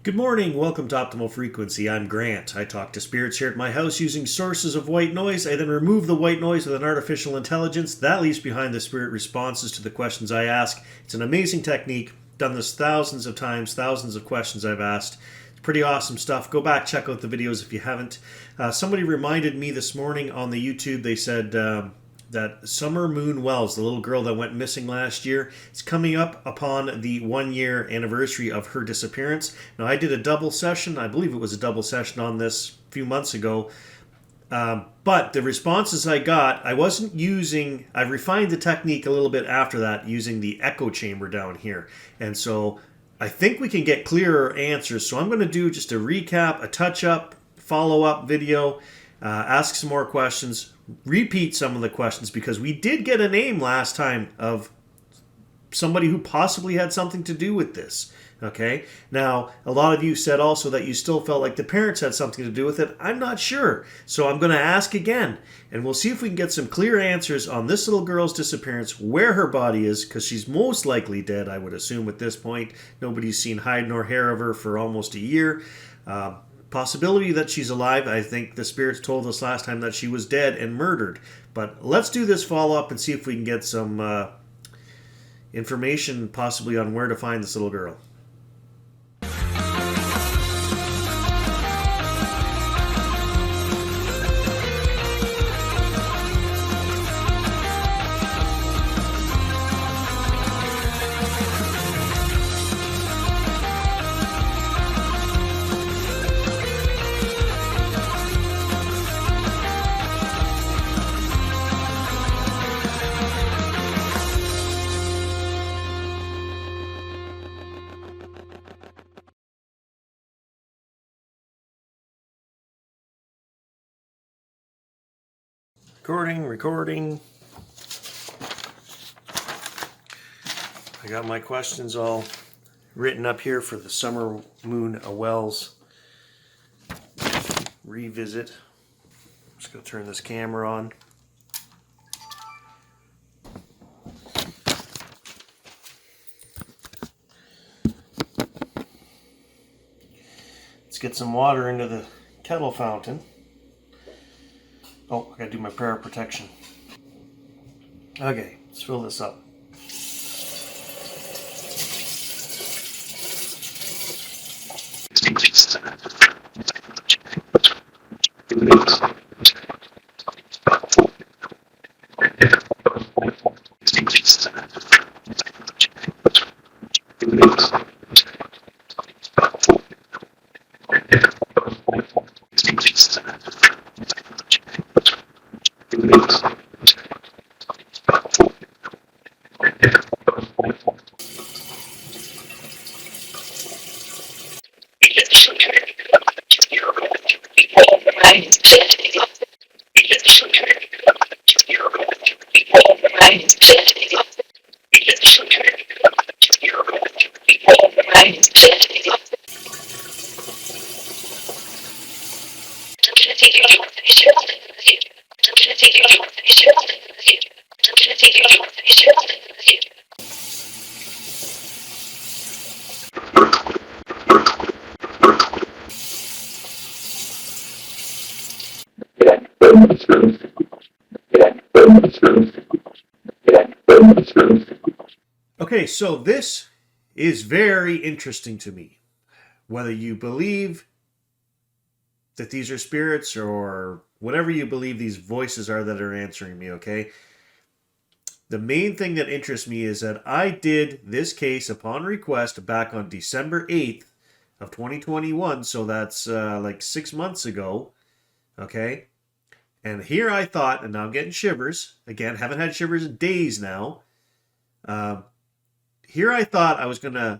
Good morning, welcome to Optimal Frequency. I'm Grant. I talk to spirits here at my house using sources of white noise. I then remove the white noise with an artificial intelligence that leaves behind the spirit responses to the questions I ask. It's an amazing technique. Done this thousands of times, thousands of questions I've asked. It's pretty awesome stuff. Go back, check out the videos if you haven't. Somebody reminded me this morning on the YouTube, they said that Summer Moon Wells, the little girl that went missing last year, is coming up upon the 1-year anniversary of her disappearance. Now, I did a double session. I believe it was a double session on this a few months ago. But the responses I got, I refined the technique a little bit after that using the echo chamber down here. And so I think we can get clearer answers. So I'm going to do just a recap, a touch-up, follow-up video, ask some more questions, repeat some of the questions, because we did get a name last time of somebody who possibly had something to do with this. Okay, now a lot of you said also that you still felt like the parents had something to do with it. I'm not sure, so I'm going to ask again, and we'll see if we can get some clear answers on this little girl's disappearance, where her body is, because she's most likely dead, I would assume at this point. Nobody's seen hide nor hair of her for almost a year. Possibility that she's alive. I think the spirits told us last time that she was dead and murdered. But let's do this follow-up and see if we can get some information possibly on where to find this little girl. Recording. I got my questions all written up here for the Summer Moon Wells revisit. Just going to turn this camera on. Let's get some water into the kettle fountain. Oh, I gotta do my prayer protection. Okay, let's fill this up. Okay, so this is very interesting to me. Whether you believe that these are spirits or whatever you believe these voices are that are answering me, okay? The main thing that interests me is that I did this case upon request back on December 8th of 2021, so that's like 6 months ago, okay? And here I thought, and now I'm getting shivers. Again, haven't had shivers in days now. Here I thought I was going to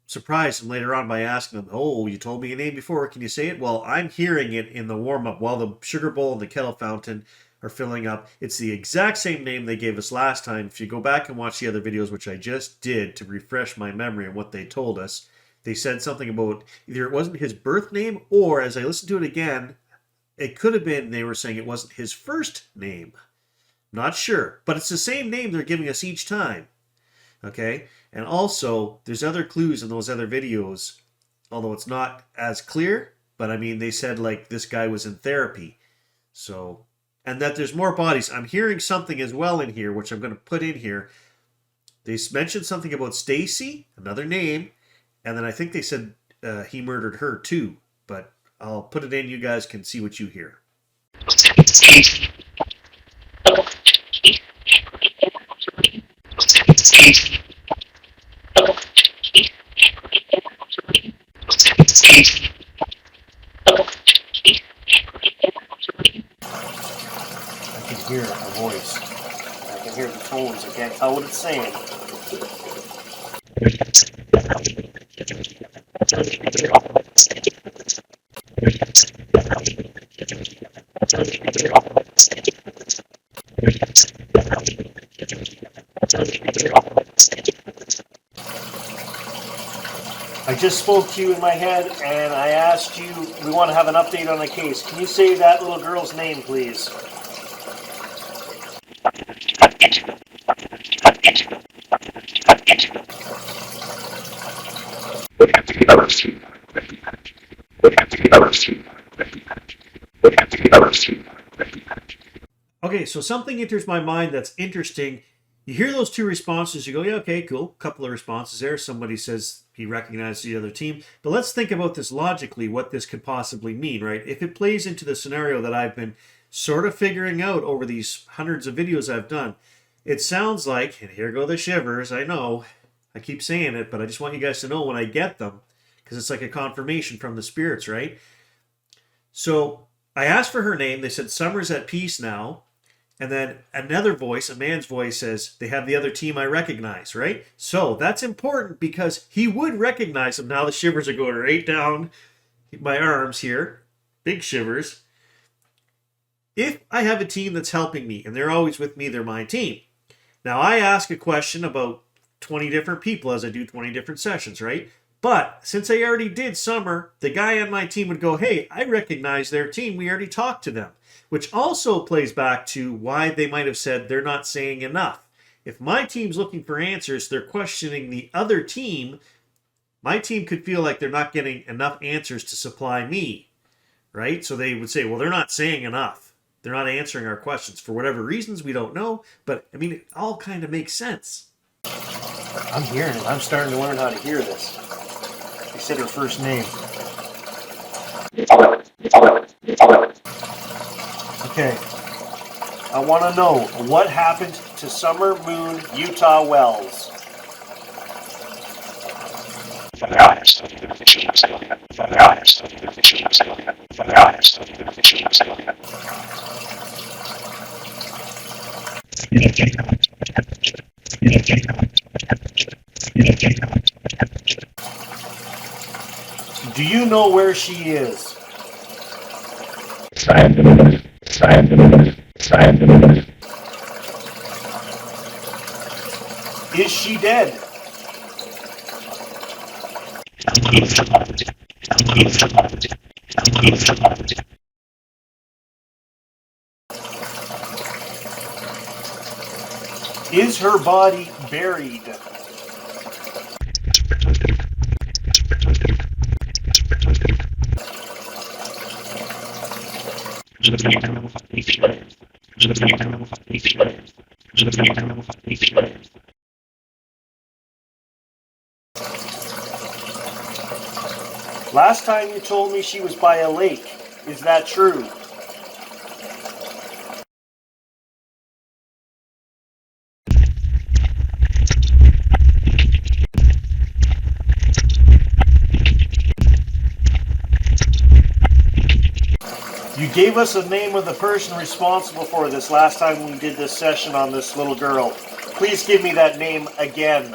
surprise them later on by asking them, oh, you told me a name before, can you say it? Well, I'm hearing it in the warm-up while the sugar bowl and the kettle fountain are filling up. It's the exact same name they gave us last time. If you go back and watch the other videos, which I just did to refresh my memory on what they told us, they said something about either it wasn't his birth name or, as I listened to it again, it could have been they were saying it wasn't his first name. Not sure, but it's the same name they're giving us each time. Okay? And also, there's other clues in those other videos although it's not as clear. But I mean, they said like this guy was in therapy. So, and that there's more bodies. I'm hearing something as well in here, which I'm going to put in here. They mentioned something about Stacy, another name, and then I think they said he murdered her too. But I'll put it in. You guys can see what you hear. I can hear a voice. I can hear the tones. I can't tell what it's saying. I just spoke to you in my head and I asked you, we want to have an update on the case. Can you say that little girl's name, please? Okay, so something enters my mind that's interesting. You hear those two responses, you go, yeah, okay, cool. Couple of responses there. Somebody says he recognizes the other team. But let's think about this logically, what this could possibly mean, right? If it plays into the scenario that I've been sort of figuring out over these hundreds of videos I've done, it sounds like, and here go the shivers, I know, I keep saying it, but I just want you guys to know when I get them, because it's like a confirmation from the spirits, right? So I asked for her name. They said Summer's at peace now. And then another voice, a man's voice, says they have the other team I recognize, right? So that's important because he would recognize them. Now the shivers are going right down my arms here. Big shivers. If I have a team that's helping me and they're always with me, they're my team. Now I ask a question about 20 different people as I do 20 different sessions, right? But since I already did Summer, the guy on my team would go, hey, I recognize their team. We already talked to them. Which also plays back to why they might have said they're not saying enough. If my team's looking for answers, they're questioning the other team. My team could feel like they're not getting enough answers to supply me, right? So they would say, well, they're not saying enough. They're not answering our questions for whatever reasons we don't know. But, I mean, it all kind of makes sense. I'm hearing it. I'm starting to learn how to hear this. They said her first name. Okay, I want to know what happened to Summer Moon Utah Wells. Do you know where she is? Is she dead? Is her body buried? Last time you told me she was by a lake. Is that true? You gave us the name of the person responsible for this last time we did this session on this little girl. Please give me that name again.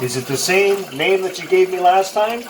Is it the same name that you gave me last time?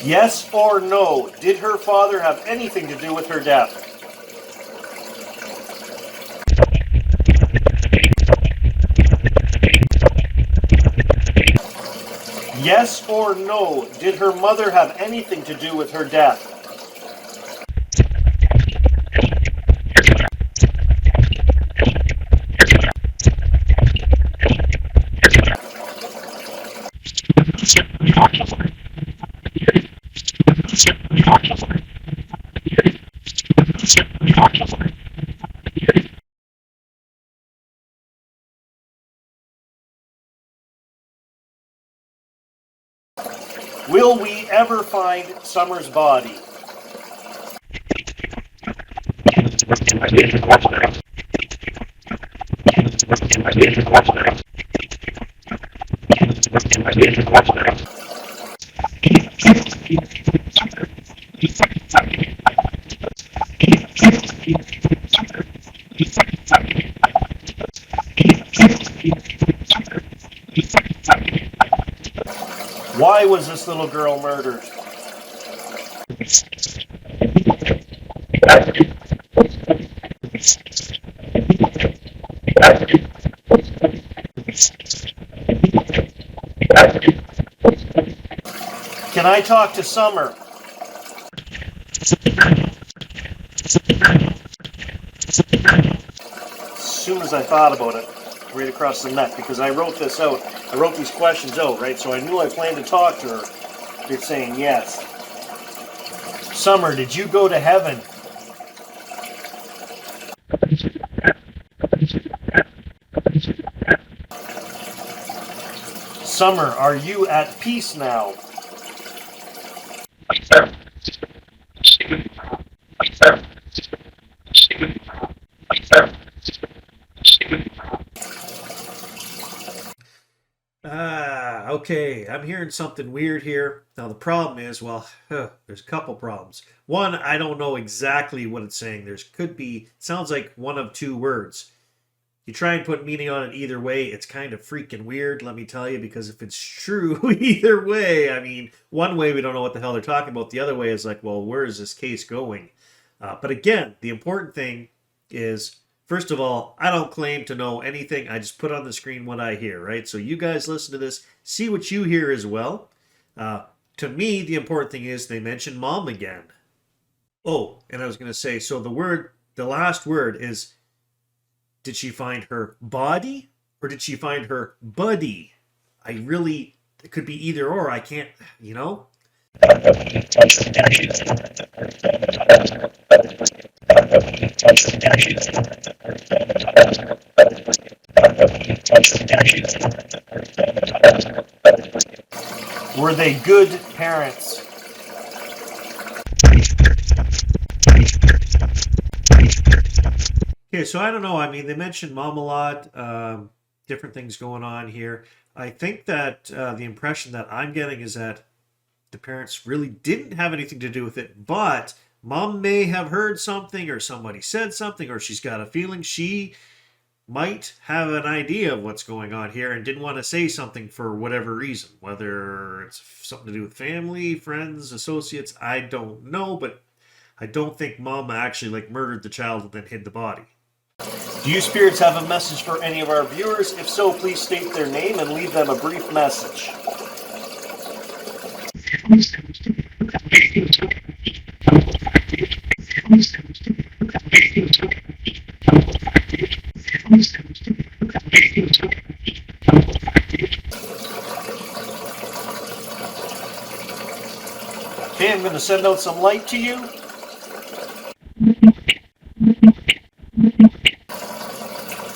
Yes or no? Did her father have anything to do with her death? Yes or no, did her mother have anything to do with her death? Will we ever find Summer's body? Why was this little girl murdered? Can I talk to Summer? As soon as I thought about it, right across the neck, because I wrote this out. I wrote these questions out, right? So I knew I planned to talk to her. You're saying yes. Summer, did you go to heaven? Summer, are you at peace now? Okay, I'm hearing something weird here. Now the problem is, well, there's a couple problems. One, I don't know exactly what it's saying. Sounds like one of two words. You try and put meaning on it either way, it's kind of freaking weird, let me tell you, because if it's true either way, I mean, one way we don't know what the hell they're talking about. The other way is like, well, where is this case going? But again, the important thing is, first of all, I don't claim to know anything. I just put on the screen what I hear, right? So you guys listen to this, see what you hear as well. To me, the important thing is they mention mom again. Oh, and I was going to say, so the last word is, did she find her body or did she find her buddy? It could be either or. I can't, you know? Were they good parents? Okay, so I don't know. I mean, they mentioned mom a lot, different things going on here. I think that the impression that I'm getting is that the parents really didn't have anything to do with it, but mom may have heard something or somebody said something or she's got a feeling she might have an idea of what's going on here and didn't want to say something for whatever reason, whether it's something to do with family, friends, associates, I don't know, but I don't think mom actually murdered the child and then hid the body. Do you spirits have a message for any of our viewers? If so, please state their name and leave them a brief message. Okay, I'm going to send out some light to you.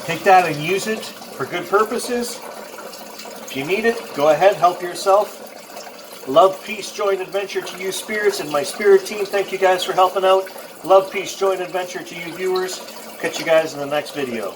Take that and use it for good purposes. If you need it, go ahead, help yourself. Love, peace, joy, and adventure to you spirits and my spirit team. Thank you guys for helping out. Love, peace, joy, and adventure to you viewers. Catch you guys in the next video.